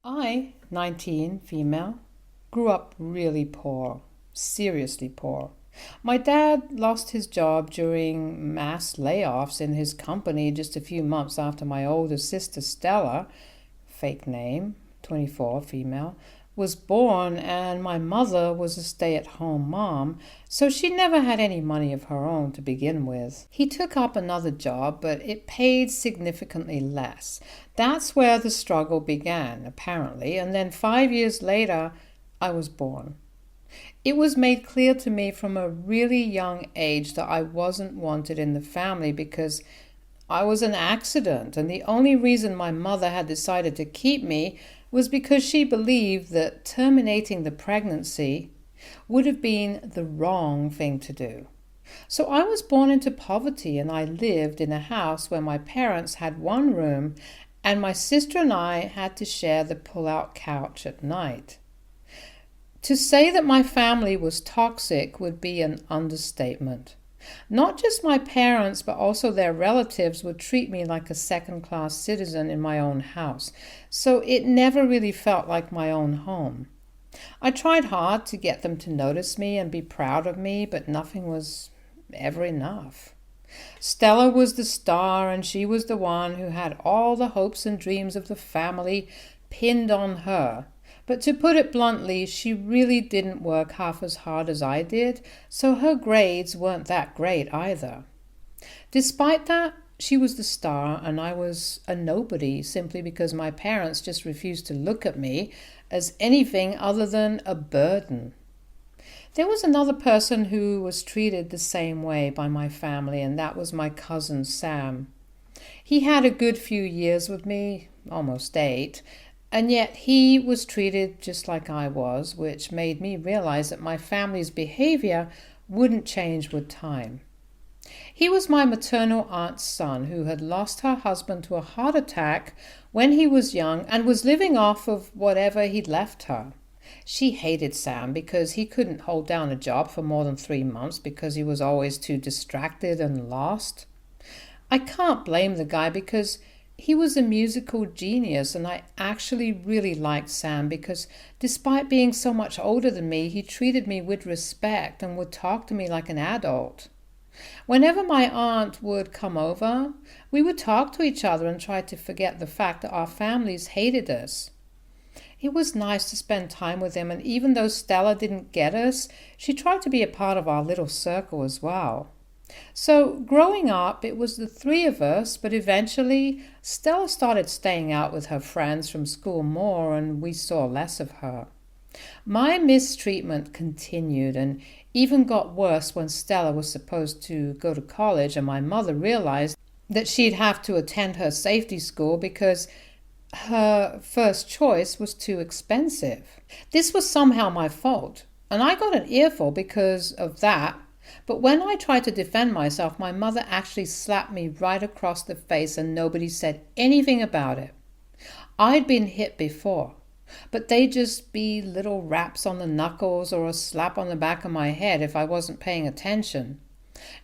I, 19, female, grew up really poor, seriously poor. My dad lost his job during mass layoffs in his company just a few months after my older sister Stella, fake name, 24, female, was born, and my mother was a stay at home mom, so she never had any money of her own to begin with. He took up another job, but it paid significantly less. That's where the struggle began, apparently, and then 5 years later, I was born. It was made clear to me from a really young age that I wasn't wanted in the family because I was an accident, and the only reason my mother had decided to keep me was because she believed that terminating the pregnancy would have been the wrong thing to do. So I was born into poverty, and I lived in a house where my parents had one room and my sister and I had to share the pull-out couch at night. To say that my family was toxic would be an understatement. Not just my parents, but also their relatives would treat me like a second-class citizen in my own house, so it never really felt like my own home. I tried hard to get them to notice me and be proud of me, but nothing was ever enough. Stella was the star, and she was the one who had all the hopes and dreams of the family pinned on her. But to put it bluntly, she really didn't work half as hard as I did, so her grades weren't that great either. Despite that, she was the star and I was a nobody simply because my parents just refused to look at me as anything other than a burden. There was another person who was treated the same way by my family, and that was my cousin Sam. He had a good few years with me, almost 8, and yet he was treated just like I was, which made me realize that my family's behavior wouldn't change with time. He was my maternal aunt's son who had lost her husband to a heart attack when he was young and was living off of whatever he'd left her. She hated Sam because he couldn't hold down a job for more than 3 months because he was always too distracted and lost. I can't blame the guy because he was a musical genius, and I actually really liked Sam because despite being so much older than me, he treated me with respect and would talk to me like an adult. Whenever my aunt would come over, we would talk to each other and try to forget the fact that our families hated us. It was nice to spend time with him, and even though Stella didn't get us, she tried to be a part of our little circle as well. So growing up, it was the 3 of us, but eventually Stella started staying out with her friends from school more and we saw less of her. My mistreatment continued and even got worse when Stella was supposed to go to college and my mother realized that she'd have to attend her safety school because her first choice was too expensive. This was somehow my fault, and I got an earful because of that. But when I tried to defend myself, my mother actually slapped me right across the face and nobody said anything about it. I'd been hit before, but they'd just be little raps on the knuckles or a slap on the back of my head if I wasn't paying attention.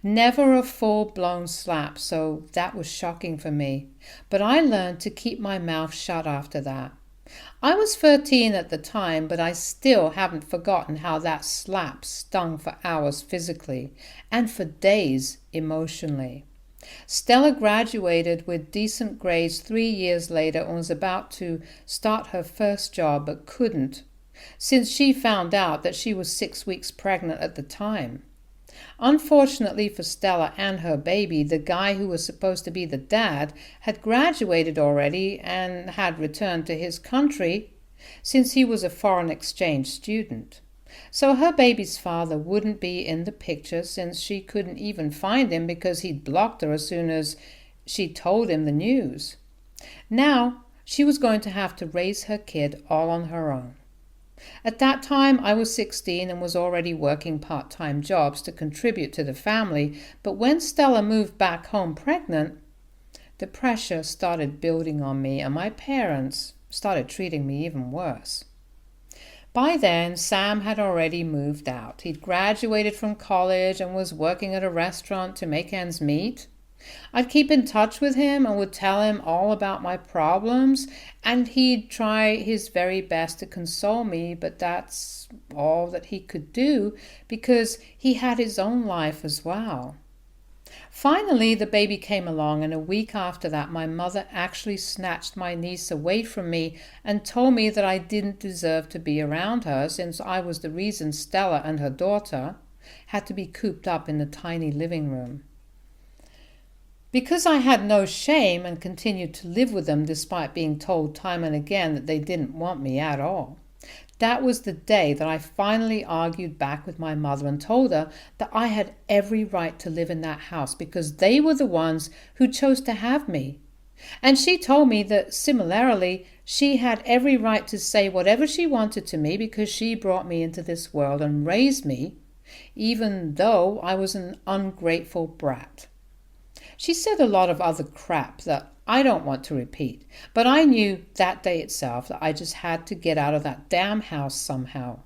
Never a full-blown slap, so that was shocking for me. But I learned to keep my mouth shut after that. I was 13 at the time, but I still haven't forgotten how that slap stung for hours physically and for days emotionally. Stella graduated with decent grades 3 years later and was about to start her first job but couldn't, since she found out that she was 6 weeks pregnant at the time. Unfortunately for Stella and her baby, the guy who was supposed to be the dad had graduated already and had returned to his country since he was a foreign exchange student. So her baby's father wouldn't be in the picture since she couldn't even find him because he'd blocked her as soon as she told him the news. Now she was going to have to raise her kid all on her own. At that time, I was 16 and was already working part-time jobs to contribute to the family, but when Stella moved back home pregnant, the pressure started building on me and my parents started treating me even worse. By then, Sam had already moved out. He'd graduated from college and was working at a restaurant to make ends meet. I'd keep in touch with him and would tell him all about my problems, and he'd try his very best to console me, but that's all that he could do because he had his own life as well. Finally, the baby came along, and a week after that, my mother actually snatched my niece away from me and told me that I didn't deserve to be around her since I was the reason Stella and her daughter had to be cooped up in the tiny living room. Because I had no shame and continued to live with them despite being told time and again that they didn't want me at all, that was the day that I finally argued back with my mother and told her that I had every right to live in that house because they were the ones who chose to have me. And she told me that similarly, she had every right to say whatever she wanted to me because she brought me into this world and raised me, even though I was an ungrateful brat. She said a lot of other crap that I don't want to repeat, but I knew that day itself that I just had to get out of that damn house somehow.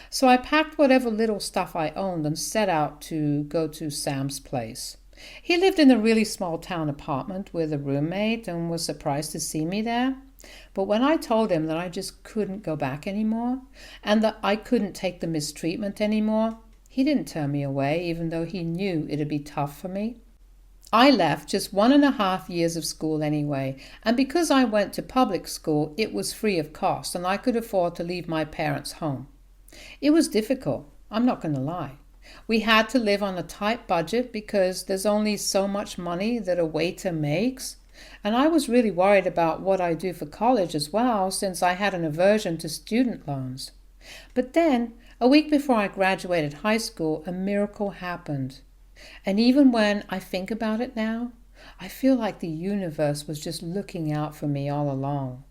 So I packed whatever little stuff I owned and set out to go to Sam's place. He lived in a really small town apartment with a roommate and was surprised to see me there. But when I told him that I just couldn't go back anymore and that I couldn't take the mistreatment anymore, he didn't turn me away even though he knew it'd be tough for me. I left just 1.5 years of school anyway, and because I went to public school, it was free of cost and I could afford to leave my parents' home. It was difficult, I'm not going to lie. We had to live on a tight budget because there's only so much money that a waiter makes, and I was really worried about what I do for college as well since I had an aversion to student loans. But then, a week before I graduated high school, a miracle happened. And even when I think about it now, I feel like the universe was just looking out for me all along.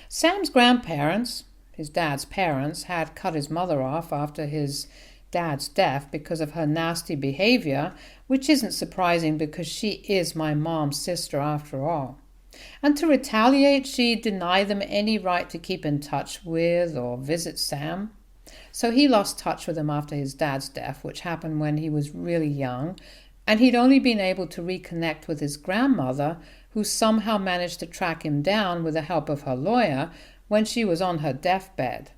Sam's grandparents, his dad's parents, had cut his mother off after his dad's death because of her nasty behavior, which isn't surprising because she is my mom's sister after all. And to retaliate, she denied them any right to keep in touch with or visit Sam. So he lost touch with him after his dad's death, which happened when he was really young, and he'd only been able to reconnect with his grandmother, who somehow managed to track him down with the help of her lawyer when she was on her deathbed.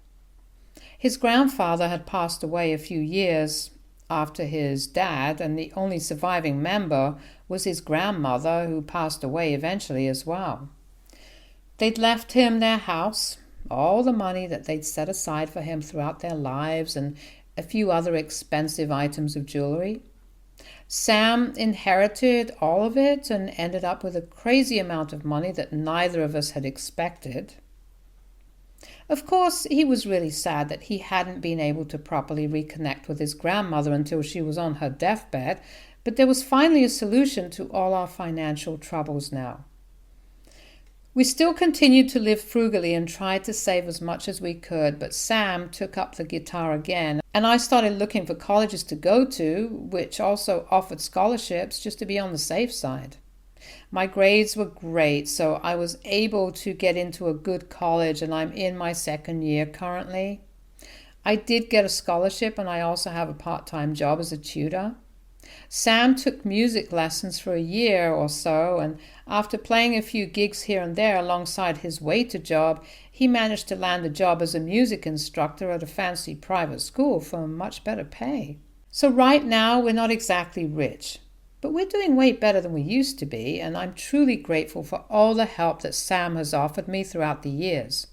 His grandfather had passed away a few years after his dad, and the only surviving member was his grandmother, who passed away eventually as well. They'd left him their house, all the money that they'd set aside for him throughout their lives, and a few other expensive items of jewelry. Sam inherited all of it and ended up with a crazy amount of money that neither of us had expected. Of course, he was really sad that he hadn't been able to properly reconnect with his grandmother until she was on her deathbed, but there was finally a solution to all our financial troubles now. We still continued to live frugally and tried to save as much as we could, but Sam took up the guitar again, and I started looking for colleges to go to, which also offered scholarships just to be on the safe side. My grades were great, so I was able to get into a good college, and I'm in my second year currently. I did get a scholarship, and I also have a part-time job as a tutor. Sam took music lessons for a year or so, and after playing a few gigs here and there alongside his waiter job, he managed to land a job as a music instructor at a fancy private school for much better pay. So right now we're not exactly rich, but we're doing way better than we used to be, and I'm truly grateful for all the help that Sam has offered me throughout the years.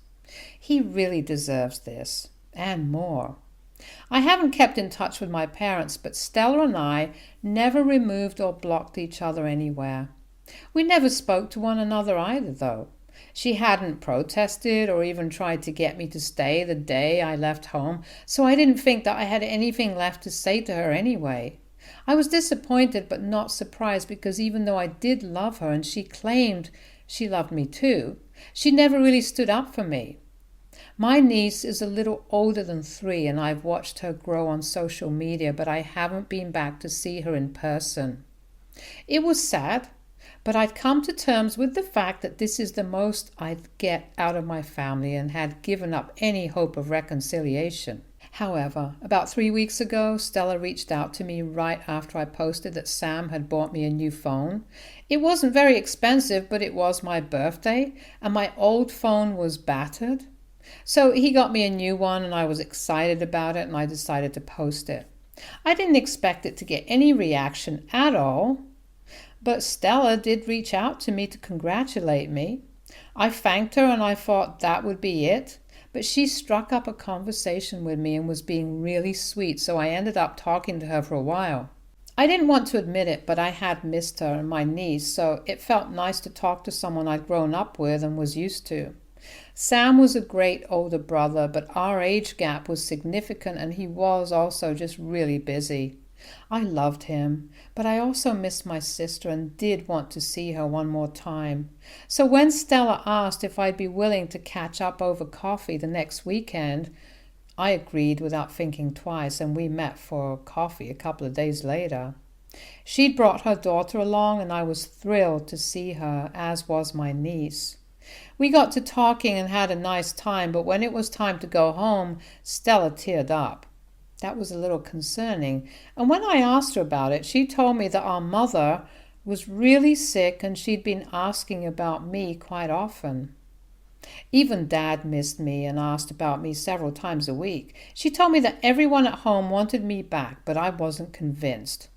He really deserves this, and more. I haven't kept in touch with my parents, but Stella and I never removed or blocked each other anywhere. We never spoke to one another either, though. She hadn't protested or even tried to get me to stay the day I left home, so I didn't think that I had anything left to say to her anyway. I was disappointed but not surprised because even though I did love her and she claimed she loved me too, she never really stood up for me. My niece is a little older than 3 and I've watched her grow on social media, but I haven't been back to see her in person. It was sad, but I'd come to terms with the fact that this is the most I'd get out of my family and had given up any hope of reconciliation. However, about 3 weeks ago, Stella reached out to me right after I posted that Sam had bought me a new phone. It wasn't very expensive, but it was my birthday, and my old phone was battered. So he got me a new one, and I was excited about it, and I decided to post it. I didn't expect it to get any reaction at all, but Stella did reach out to me to congratulate me. I thanked her, and I thought that would be it. But she struck up a conversation with me and was being really sweet, so I ended up talking to her for a while. I didn't want to admit it, but I had missed her and my niece, so it felt nice to talk to someone I'd grown up with and was used to. Sam was a great older brother, but our age gap was significant and he was also just really busy. I loved him, but I also missed my sister and did want to see her one more time. So when Stella asked if I'd be willing to catch up over coffee the next weekend, I agreed without thinking twice, and we met for coffee a couple of days later. She'd brought her daughter along, and I was thrilled to see her, as was my niece. We got to talking and had a nice time, but when it was time to go home, Stella teared up. That was a little concerning, and when I asked her about it, she told me that our mother was really sick and she'd been asking about me quite often. Even Dad missed me and asked about me several times a week. She told me that everyone at home wanted me back, but I wasn't convinced.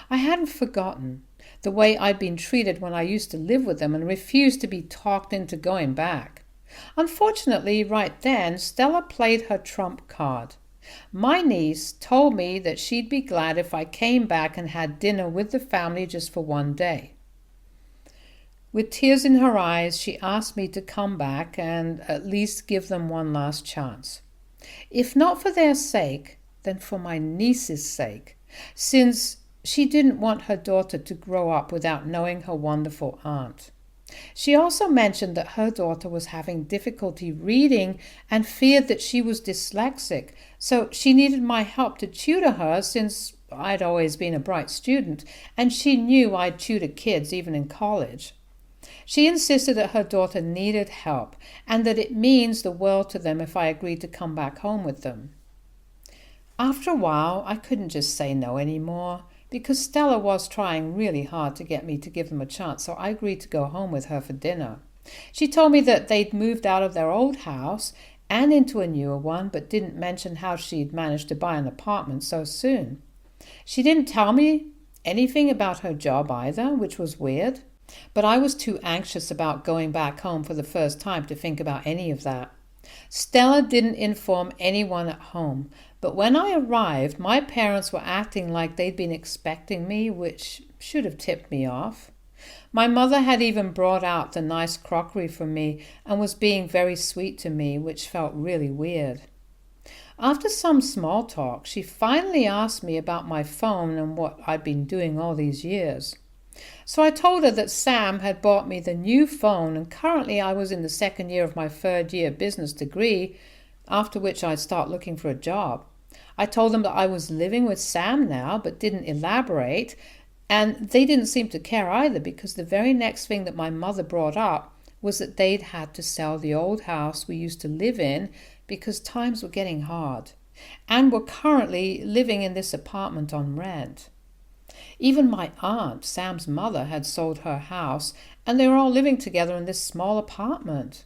I hadn't forgotten the way I'd been treated when I used to live with them and refused to be talked into going back. Unfortunately, right then, Stella played her trump card. My niece told me that she'd be glad if I came back and had dinner with the family just for one day. With tears in her eyes, she asked me to come back and at least give them one last chance. If not for their sake, then for my niece's sake, since she didn't want her daughter to grow up without knowing her wonderful aunt. She also mentioned that her daughter was having difficulty reading and feared that she was dyslexic, so she needed my help to tutor her since I'd always been a bright student, and she knew I'd tutor kids even in college. She insisted that her daughter needed help and that it means the world to them if I agreed to come back home with them. After a while, I couldn't just say no anymore, because Stella was trying really hard to get me to give them a chance, so I agreed to go home with her for dinner. She told me that they'd moved out of their old house and into a newer one, but didn't mention how she'd managed to buy an apartment so soon. She didn't tell me anything about her job either, which was weird, but I was too anxious about going back home for the first time to think about any of that. Stella didn't inform anyone at home, but when I arrived, my parents were acting like they'd been expecting me, which should have tipped me off. My mother had even brought out the nice crockery for me and was being very sweet to me, which felt really weird. After some small talk, she finally asked me about my phone and what I'd been doing all these years. So I told her that Sam had bought me the new phone, and currently I was in the second year of my third year business degree, after which I'd start looking for a job. I told them that I was living with Sam now, but didn't elaborate, and they didn't seem to care either, because the very next thing that my mother brought up was that they'd had to sell the old house we used to live in because times were getting hard, and were currently living in this apartment on rent. Even my aunt, Sam's mother, had sold her house, and they were all living together in this small apartment.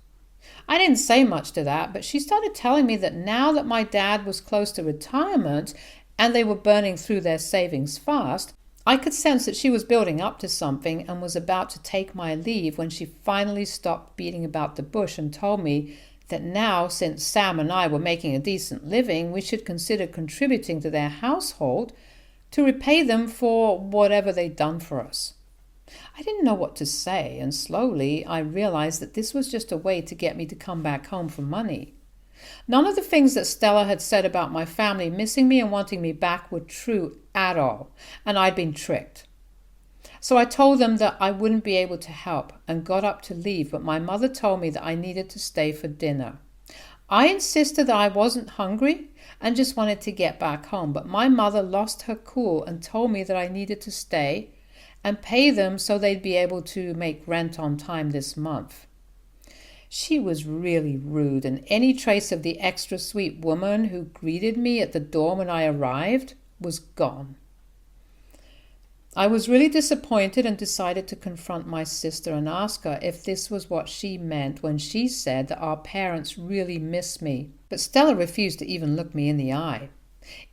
I didn't say much to that, but she started telling me that now that my dad was close to retirement and they were burning through their savings fast, I could sense that she was building up to something and was about to take my leave when she finally stopped beating about the bush and told me that now, since Sam and I were making a decent living, we should consider contributing to their household to repay them for whatever they'd done for us. I didn't know what to say, and slowly I realized that this was just a way to get me to come back home for money. None of the things that Stella had said about my family missing me and wanting me back were true at all, and I'd been tricked. So I told them that I wouldn't be able to help and got up to leave, but my mother told me that I needed to stay for dinner. I insisted that I wasn't hungry and just wanted to get back home, but my mother lost her cool and told me that I needed to stay and pay them so they'd be able to make rent on time this month. She was really rude, and any trace of the extra sweet woman who greeted me at the door when I arrived was gone. I was really disappointed and decided to confront my sister and ask her if this was what she meant when she said that our parents really miss me. But Stella refused to even look me in the eye.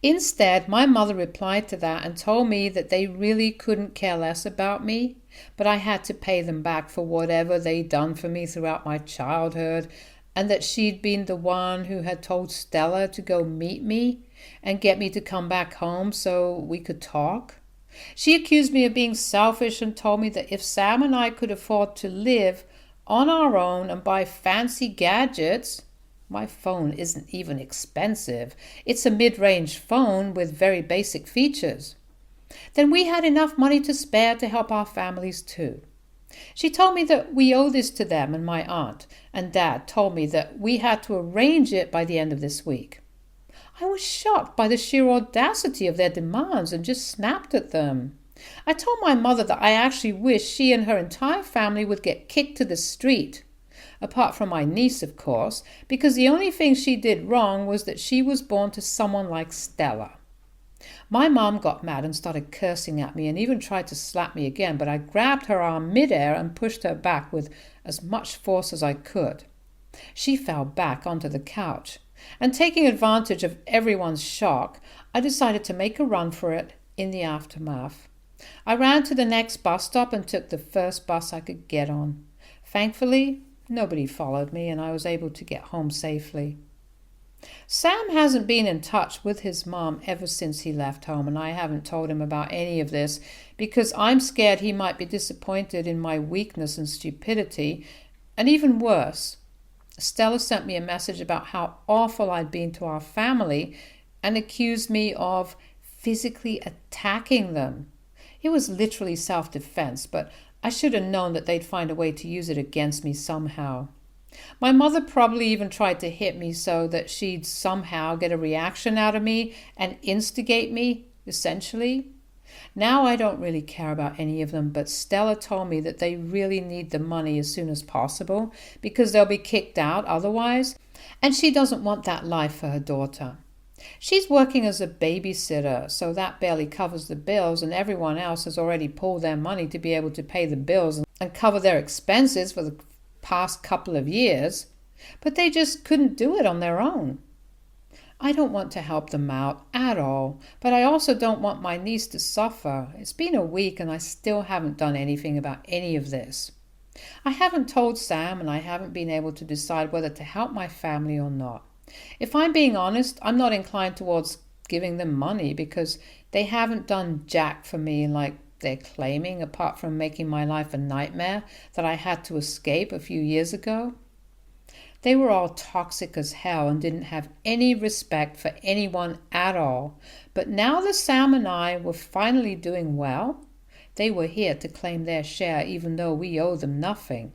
Instead, my mother replied to that and told me that they really couldn't care less about me, but I had to pay them back for whatever they'd done for me throughout my childhood, and that she'd been the one who had told Stella to go meet me and get me to come back home so we could talk. She accused me of being selfish and told me that if Sam and I could afford to live on our own and buy fancy gadgets, my phone isn't even expensive, it's a mid-range phone with very basic features, then we had enough money to spare to help our families too. She told me that we owe this to them, and my aunt and dad told me that we had to arrange it by the end of this week. I was shocked by the sheer audacity of their demands and just snapped at them. I told my mother that I actually wished she and her entire family would get kicked to the street. Apart from my niece, of course, because the only thing she did wrong was that she was born to someone like Stella. My mom got mad and started cursing at me and even tried to slap me again, but I grabbed her arm midair and pushed her back with as much force as I could. She fell back onto the couch, and taking advantage of everyone's shock, I decided to make a run for it in the aftermath. I ran to the next bus stop and took the first bus I could get on. Thankfully, nobody followed me and I was able to get home safely. Sam hasn't been in touch with his mom ever since he left home, and I haven't told him about any of this because I'm scared he might be disappointed in my weakness and stupidity, and even worse, Stella sent me a message about how awful I'd been to our family and accused me of physically attacking them. It was literally self-defense, but I should have known that they'd find a way to use it against me somehow. My mother probably even tried to hit me so that she'd somehow get a reaction out of me and instigate me, essentially. Now I don't really care about any of them, but Stella told me that they really need the money as soon as possible because they'll be kicked out otherwise, and she doesn't want that life for her daughter. She's working as a babysitter, so that barely covers the bills, and everyone else has already pulled their money to be able to pay the bills and cover their expenses for the past couple of years, but they just couldn't do it on their own. I don't want to help them out at all, but I also don't want my niece to suffer. It's been a week and I still haven't done anything about any of this. I haven't told Sam and I haven't been able to decide whether to help my family or not. If I'm being honest, I'm not inclined towards giving them money because they haven't done jack for me like they're claiming, apart from making my life a nightmare that I had to escape a few years ago. They were all toxic as hell and didn't have any respect for anyone at all. But now that Sam and I were finally doing well, they were here to claim their share even though we owe them nothing.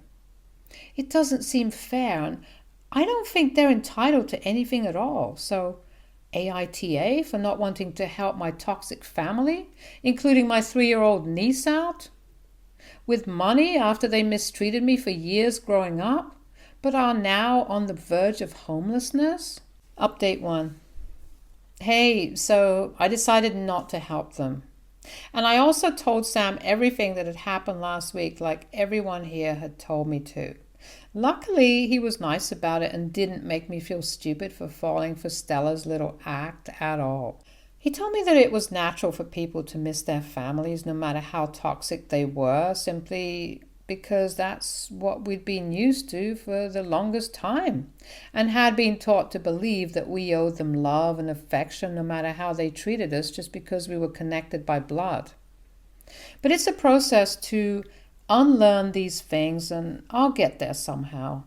It doesn't seem fair, and I don't think they're entitled to anything at all. So AITA for not wanting to help my toxic family, including my 3-year-old niece out, with money after they mistreated me for years growing up, but are now on the verge of homelessness. Update 1. Hey, so I decided not to help them. And I also told Sam everything that had happened last week, like everyone here had told me to. Luckily, he was nice about it and didn't make me feel stupid for falling for Stella's little act at all. He told me that it was natural for people to miss their families no matter how toxic they were, simply because that's what we'd been used to for the longest time, and had been taught to believe that we owed them love and affection no matter how they treated us just because we were connected by blood. But it's a process to unlearn these things, and I'll get there somehow.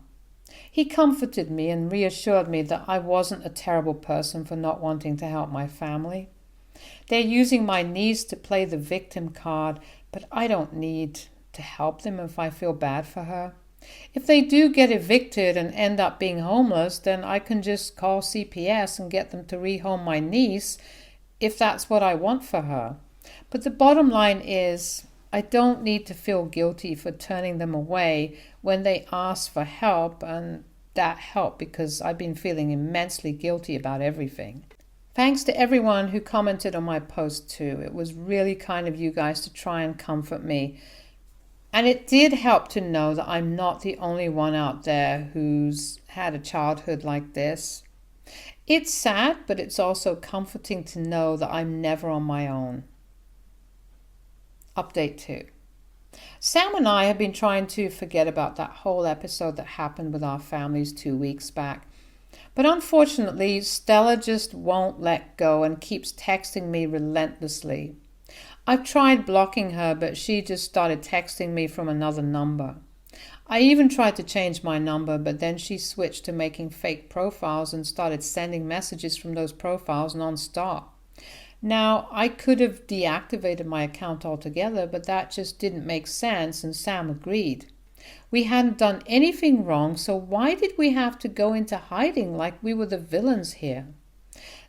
He comforted me and reassured me that I wasn't a terrible person for not wanting to help my family. They're using my niece to play the victim card, but I don't need to help them if I feel bad for her. If they do get evicted and end up being homeless, then I can just call CPS and get them to rehome my niece if that's what I want for her. But the bottom line is, I don't need to feel guilty for turning them away when they ask for help, and that helped because I've been feeling immensely guilty about everything. Thanks to everyone who commented on my post too. It was really kind of you guys to try and comfort me. And it did help to know that I'm not the only one out there who's had a childhood like this. It's sad, but it's also comforting to know that I'm never on my own. Update 2. Sam and I have been trying to forget about that whole episode that happened with our families 2 weeks back. But unfortunately, Stella just won't let go and keeps texting me relentlessly. I've tried blocking her, but she just started texting me from another number. I even tried to change my number, but then she switched to making fake profiles and started sending messages from those profiles nonstop. Now, I could have deactivated my account altogether, but that just didn't make sense, and Sam agreed. We hadn't done anything wrong, so why did we have to go into hiding like we were the villains here?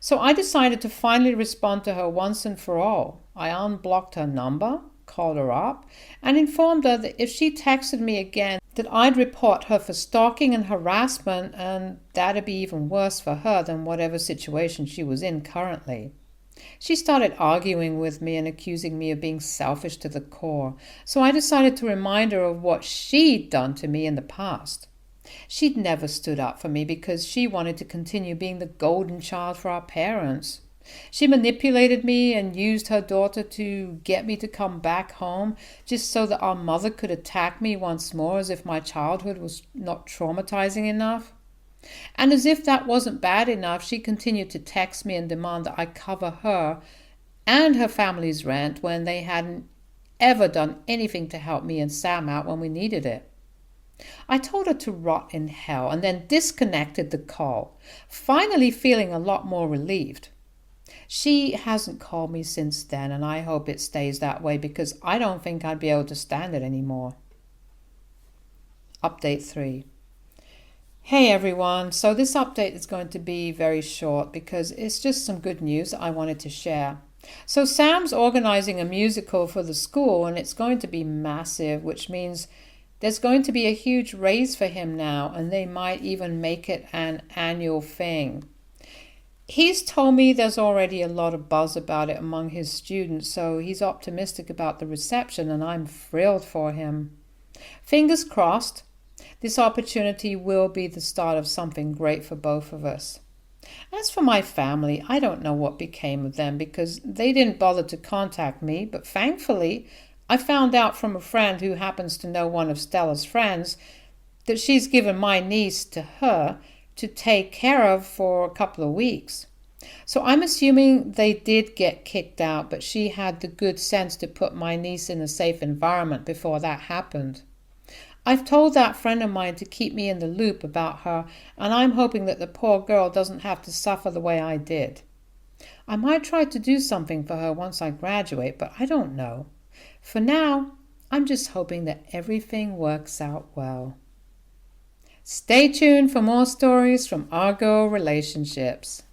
So I decided to finally respond to her once and for all. I unblocked her number, called her up, and informed her that if she texted me again, that I'd report her for stalking and harassment, and that'd be even worse for her than whatever situation she was in currently. She started arguing with me and accusing me of being selfish to the core, so I decided to remind her of what she'd done to me in the past. She'd never stood up for me because she wanted to continue being the golden child for our parents. She manipulated me and used her daughter to get me to come back home just so that our mother could attack me once more as if my childhood was not traumatizing enough. And as if that wasn't bad enough, she continued to text me and demand that I cover her and her family's rent when they hadn't ever done anything to help me and Sam out when we needed it. I told her to rot in hell and then disconnected the call, finally feeling a lot more relieved. She hasn't called me since then, and I hope it stays that way because I don't think I'd be able to stand it anymore. Update 3. Hey everyone, so this update is going to be very short because it's just some good news that I wanted to share. So Sam's organizing a musical for the school and it's going to be massive, which means there's going to be a huge raise for him now, and they might even make it an annual thing. He's told me there's already a lot of buzz about it among his students, so he's optimistic about the reception, and I'm thrilled for him. Fingers crossed, this opportunity will be the start of something great for both of us. As for my family, I don't know what became of them because they didn't bother to contact me, but thankfully, I found out from a friend who happens to know one of Stella's friends that she's given my niece to her to take care of for a couple of weeks. So I'm assuming they did get kicked out, but she had the good sense to put my niece in a safe environment before that happened. I've told that friend of mine to keep me in the loop about her, and I'm hoping that the poor girl doesn't have to suffer the way I did. I might try to do something for her once I graduate, but I don't know. For now, I'm just hoping that everything works out well. Stay tuned for more stories from Argo Relationships.